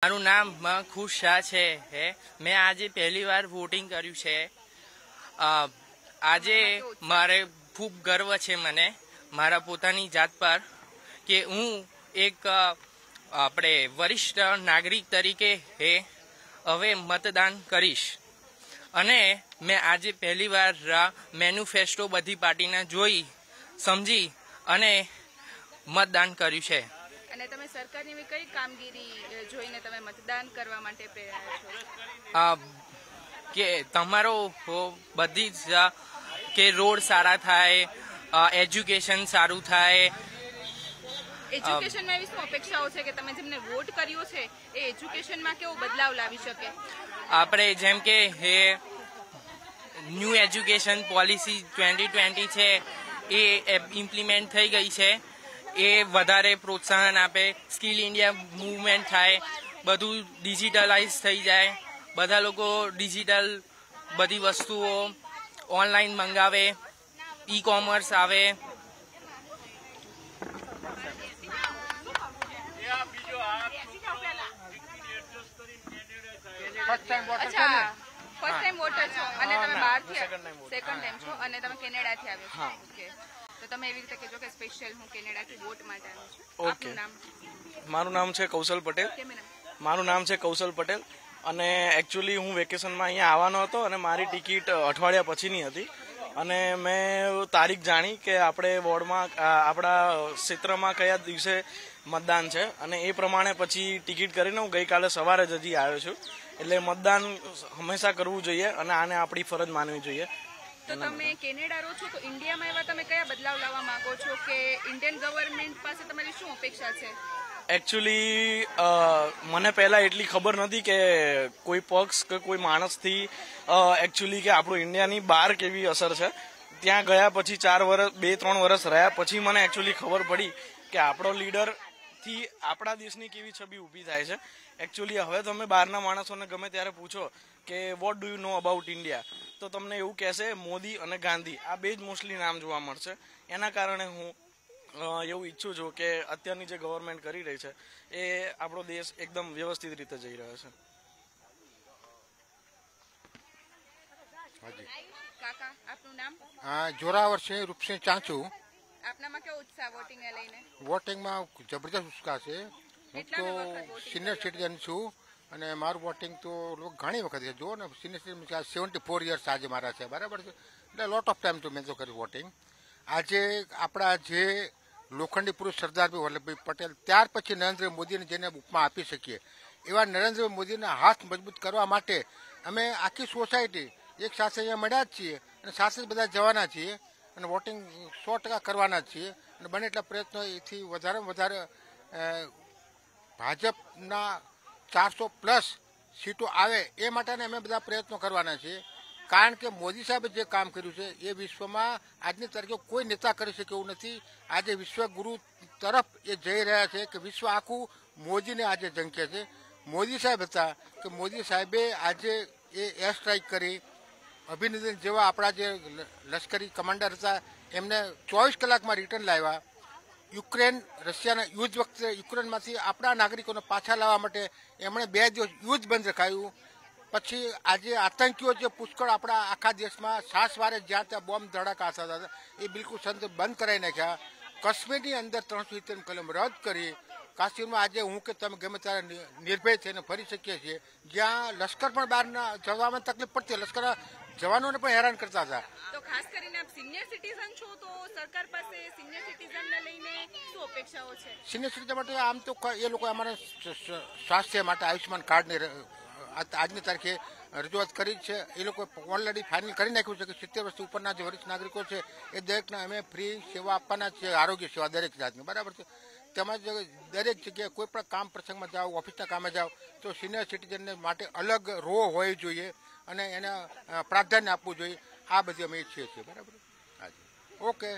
મારું નામ ખુશ શાહ છે. મેં આજે પહેલી વાર વોટિંગ કર્યું છે. આજે મારે ખૂબ ગર્વ છે મને મારા પોતાની જાત પર કે હું એક આપણે વરિષ્ઠ નાગરિક તરીકે હવે મતદાન કરીશ. અને મેં આજે પહેલી વાર મેન્યુફેસ્ટો બધી પાર્ટીના જોઈ સમજી અને મતદાન કર્યું છે. અને તમે સરકારની કઈ કામગીરી જોઈને તમે મતદાન કરવા માટે પ્રેરાયા છો? કે તમારો બધી જ કે રોડ સારા થાય, એજ્યુકેશન સારું થાય. એજ્યુકેશનમાં એવી શું અપેક્ષાઓ છે કે તમે જેમને વોટ કર્યો છે એ એજ્યુકેશનમાં કેવો બદલાવ લાવી શકે? આપણે જેમ કે ન્યૂ એજ્યુકેશન પોલિસી 2020 છે એ ઇમ્પ્લિમેન્ટ થઈ ગઈ છે. એ વધારે પ્રોત્સાહન આપે, સ્કિલ ઇન્ડિયા મૂવમેન્ટ થાય, બધું ડિજિટલાઇઝ થઈ જાય, બધા લોકો ડિજિટલ બધી વસ્તુઓ ઓનલાઈન મંગાવે, ઈ કોમર્સ આવે. ફર્સ્ટ ટાઈમ વોટર છો અને તમે બહારથી સેકન્ડ ટાઈમ છો અને તમે કેનેડાથી આવ્યો છો. ઓકે, તો તમે એવી રીતે કહેજો કે સ્પેશિયલ હું કેનેડાથી વોટ માટે આવ્યો છું. આપનું નામ? મારું નામ છે કૌશલ પટેલ. મારું નામ છે કૌશલ પટેલ અને એકચ્યુઅલી હું વેકેશનમાં અહીંયા આવવાનો હતો અને મારી ટિકિટ અઠવાડિયા પછીની હતી અને મેં તારીખ જાણી કે આપણે વોર્ડમાં આપણા ક્ષેત્રમાં કયા દિવસે મતદાન છે અને એ પ્રમાણે પછી ટિકિટ કરીને હું ગઈકાલે સવારે જ હજી આવ્યો છું. એટલે મતદાન હંમેશા કરવું જોઈએ અને આને આપણી ફરજ માનવી જોઈએ. તો તમે કેનેડા રહો છો, તો ઇન્ડિયામાં એવા તમે કયા બદલાવ લાવવા માંગો છો કે ઇન્ડિયન ગવર્મેન્ટ પાસે તમારી શું અપેક્ષા છે? એકચ્યુઅલી મને પહેલાં એટલી ખબર નથી કે કોઈ પક્ષ કે કોઈ માણસથી એકચ્યુઅલી કે આપણું ઇન્ડિયાની બહાર કેવી અસર છે. ત્યાં ગયા પછી 2-3 વર્ષ રહ્યા પછી મને એકચ્યુઅલી ખબર પડી કે આપણો લીડરથી આપણા દેશની કેવી છબી ઊભી થાય છે. એકચ્યુઅલી હવે તમે બહારના માણસોને ગમે ત્યારે પૂછો કે what do you know about India, તો તમને એવું કહેશે મોદી અને ગાંધી, આ બે જ મોસ્ટલી નામ જોવા મળશે. એના કારણે હું એવું ઈચ્છું છું કે અત્યારની જે ગવર્મેન્ટ કરી રહી છે એ આપણો દેશ એકદમ વ્યવસ્થિત રીતે જઈ રહ્યો છે. કાકા, આપનું નામ? જોરાવર છે, રૂપસિંહ ચાંચુ. આપનામાં કેવો ઉત્સાહ વોટિંગને લઈને? વોટિંગમાં જબરદસ્ત ઉત્સાહ છે. હું તો સિનિયર સિટીઝન છું અને મારું વોટિંગ તો ઘણી વખત છે. જુઓ ને, સિનિયર સિટીઝન 74 યર્સ આજે મારા છે, બરાબર છે. એટલે લોટ ઓફ ટાઈમ તો મેં તો કર્યું વોટિંગ. આજે આપણા જે લોખંડી પુરુષ સરદારભાઈ વલ્લભભાઈ પટેલ, ત્યાર પછી નરેન્દ્ર મોદીને જેને ઉપમા આપી શકીએ એવા નરેન્દ્ર મોદીના હાથ મજબૂત કરવા માટે અમે આખી સોસાયટી એક સાથે અહીંયા મળ્યા જ છીએ અને સાથે જ બધા જવાના છીએ અને વોટિંગ 100% કરવાના જ છીએ. અને બને એટલા પ્રયત્નો એથી વધારેમાં વધારે ભાજપના 400+ સીટો આવે એ માટેને અમે બધા પ્રયત્નો કરવાના છીએ. કારણ કે મોદી સાહેબે જે કામ કર્યું છે એ વિશ્વમાં આજની તારીખે કોઈ નેતા કરી શકે એવું નથી. આજે વિશ્વગુરુ તરફ એ જઈ રહ્યા છે કે વિશ્વ આખું મોદીને આજે ઝંખે છે. મોદી સાહેબ હતા કે મોદી સાહેબે આજે એ એર સ્ટ્રાઇક કરી, અભિનંદન જેવા આપણા જે લશ્કરી કમાન્ડર હતા એમને 24 કલાકમાં રિટર્ન લાવ્યા. યુક્રેન રશિયાના યુદ્ધ વખતે યુક્રેનમાંથી આપણા નાગરિકોને પાછા લાવવા માટે એમણે 2 દિવસ યુદ્ધ બંધ રખાયું. પછી આજે આતંકીઓ જે પુષ્કળ આપણા આખા દેશમાં સાસવારે જ્યાં ત્યાં બોમ્બ ધડાકા થતા હતા એ બિલકુલ બંધ કરાવી નાખ્યા. કાશ્મીરની અંદર 370 કલમ રદ કરી. કાશ્મીરમાં આજે હું કે તમે ગમે ત્યારે નિર્ભય થઈને ફરી શકીએ છીએ. જ્યાં લશ્કર પણ બહાર જવામાં તકલીફ પડતી, લશ્કરના જવાનોને પણ હેરાન કરતા હતા. તો ખાસ કરીને આપ સિનિયર સિટીઝન છો, તો સરકાર પાસે સિનિયર સિટીઝનને લઈને શું અપેક્ષાઓ છે? સિનિયર સિટીઝન માટે આમ તો એ લોકો અમારા સ્વાસ્થ્ય માટે આયુષ્યમાન કાર્ડની આજની તારીખે રજૂઆત કરી છે. એ લોકો ઓલરેડી ફાઇનલ કરી નાખ્યું છે કે 70 વર્ષથી ઉપરના જે વરિષ્ઠ નાગરિકો છે એ દરેકને અમે ફ્રી સેવા આપવાના છે, આરોગ્ય સેવા દરેક જાતની, બરાબર છે. તેમજ દરેક જગ્યાએ કોઈ પણ કામ પ્રસંગમાં જાઓ, ઓફિસના કામે જાઓ તો સિનિયર સિટીઝનને માટે અલગ રો હોવી જોઈએ અને એને પ્રાધાન્ય આપવું જોઈએ. આ બધી અમે ઈચ્છીએ છીએ, બરાબર. હાજી, ઓકે.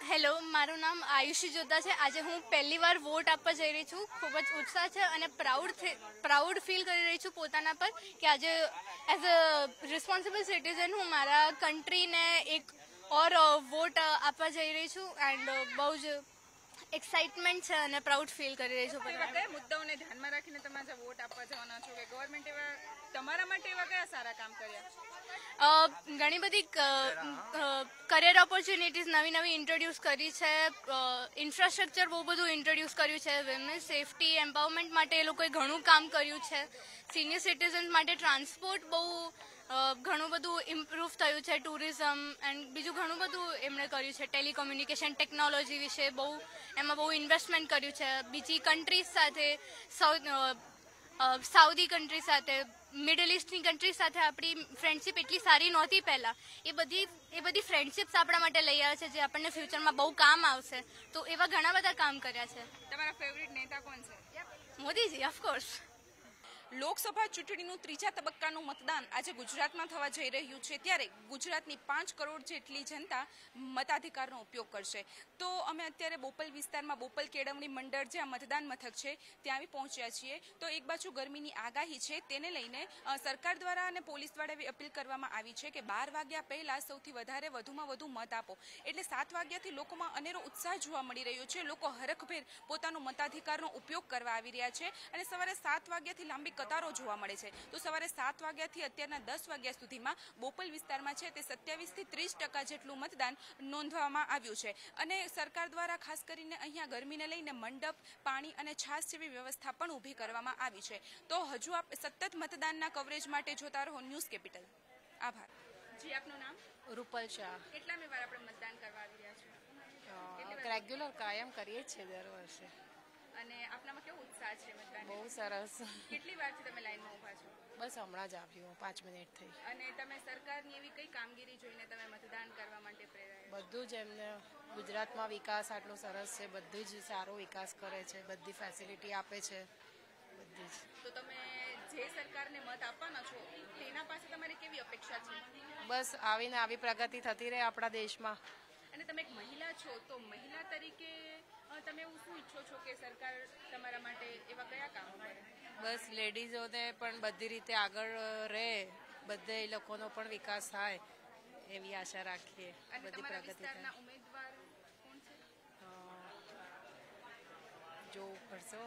હેલો, મારું નામ આયુષી જોતા છે. આજે હું પહેલી વાર વોટ આપવા જઈ રહી છું. ખૂબ જ ઉત્સાહ છે અને પ્રાઉડ ફીલ કરી રહી છું પોતાના પર કે આજે એઝ અ રિસ્પોન્સિબલ સિટીઝન હું મારા કન્ટ્રીને એક ઓર વોટ આપવા જઈ રહી છું એન્ડ બહુ જ એક્સાઇટમેન્ટ છે અને પ્રાઉડ ફીલ કરી રહી છું. એવા કયા મુદ્દાઓને ધ્યાનમાં રાખીને તમે આજે વોટ આપવા જવાના છો કે ગવર્મેન્ટ એવા તમારા માટે એવા કયા સારા કામ કર્યા? ઘણી બધી કરિયર ઓપોર્ચ્યુનિટીઝ નવી નવી ઇન્ટ્રોડ્યુસ કરી છે. ઇન્ફ્રાસ્ટ્રક્ચર બહુ બધું ઇન્ટ્રોડ્યુસ કર્યું છે. વિમેન્સ સેફટી એમ્પાવરમેન્ટ માટે એ લોકોએ ઘણું કામ કર્યું છે. સિનિયર સિટીઝન્સ માટે ટ્રાન્સપોર્ટ બહુ ઘણું બધું ઇમ્પ્રૂવ થયું છે. ટુરિઝમ એન્ડ બીજું ઘણું બધું એમણે કર્યું છે. ટેલિકોમ્યુનિકેશન ટેકનોલોજી વિશે એમાં બહુ ઇન્વેસ્ટમેન્ટ કર્યું છે. બીજી કન્ટ્રીઝ સાથે સાઉદી કન્ટ્રી સાથે મિડલ ઇસ્ટની કન્ટ્રી સાથે આપણી ફ્રેન્ડશિપ એટલી સારી નહોતી પહેલાં. એ બધી ફ્રેન્ડશિપ્સ આપણા માટે લઈ આવ્યા છે જે આપણને ફ્યુચરમાં બહુ કામ આવશે. તો એવા ઘણા બધા કામ કર્યા છે. તમારા ફેવરિટ નેતા કોણ છે? મોદીજી ઓફકોર્સ. લોકસભા ચૂંટણીનું ત્રીજા તબક્કાનું મતદાન આજે ગુજરાતમાં થવા જઈ રહ્યું છે ત્યારે ગુજરાતની 5 કરોડ જેટલી જનતા મતાધિકારનો ઉપયોગ કરશે. તો અમે અત્યારે બોપલ વિસ્તારમાં બોપલ કેળવણી મંડળ જ્યાં મતદાન મથક છે ત્યાં આવી પહોંચ્યા છીએ. તો એક બાજુ ગરમીની આગાહી છે તેને લઈને સરકાર દ્વારા અને પોલીસ દ્વારા એવી અપીલ કરવામાં આવી છે કે 12 વાગ્યા પહેલાં સૌથી વધારે વધુમાં વધુ મત આપો. એટલે 7 વાગ્યાથી લોકોમાં અનેરો ઉત્સાહ જોવા મળી રહ્યો છે. લોકો હરખભેર પોતાનો મતાધિકારનો ઉપયોગ કરવા આવી રહ્યા છે અને સવારે 7 વાગ્યાથી લાંબી કતારો જોવા મળે છે. તો સવારે 7 વાગ્યાથી અત્યારના 10 વાગ્યા સુધીમાં બોપલ વિસ્તારમાં છે તે 27 થી 30% જેટલું મતદાન નોંધવામાં આવ્યું છે. અને સરકાર દ્વારા ખાસ કરીને અહીંયા ગરમીને લઈને મંડપ, પાણી અને છાશ જેવી વ્યવસ્થા પણ ઊભી કરવામાં આવી છે. તો હજુ આપ સતત મતદાનના કવરેજ માટે જોતા રહો ન્યૂઝ કેપિટલ. આભાર. જી આપનું નામ? રૂપલ શાહ. કેટલામી વાર આપણે મતદાન કરવા આવી રહ્યા છો? રેગ્યુલર કાયમ કરીએ છીએ દર વર્ષે. અને આપનામાં કેવો ઉત્સાહ છે મતદાન? બહુ સરસ. કેટલી વારથી તમે લાઈનમાં ઊભા છો? બસ હમણાં જ આવ્યું, 5 મિનિટ થઈ. અને તમે સરકારની એવી કઈ કામગીરી જોઈને તમે મતદાન કરવા માટે પ્રેરાયા? બધું જ એમને ગુજરાતમાં વિકાસ આટલો સરસ છે, બધું જ સારો વિકાસ કરે છે, બધી ફેસિલિટી આપે છે બધી જ. તો તમે જે સરકારને મત આપવાના છો તેના પાસે તમારી કેવી અપેક્ષા છે? બસ આવીને આવી પ્રગતિ થતી રહે આપણા દેશમાં. અને તમે એક મહિલા છો તો મહિલા તરીકે તમે એવું શું ઈચ્છો છો કે સરકાર તમારા માટે એવા કયા કામો કરે? બસ લેડીઝોને પણ બધી રીતે આગળ રહે, બધે એ લોકોનો પણ વિકાસ થાય એવી આશા રાખીએ. અને બધી તમારા પ્રગતિ વિસ્તારના થાય. ઉમેદવાર કોણ છે? જોવું પડશે.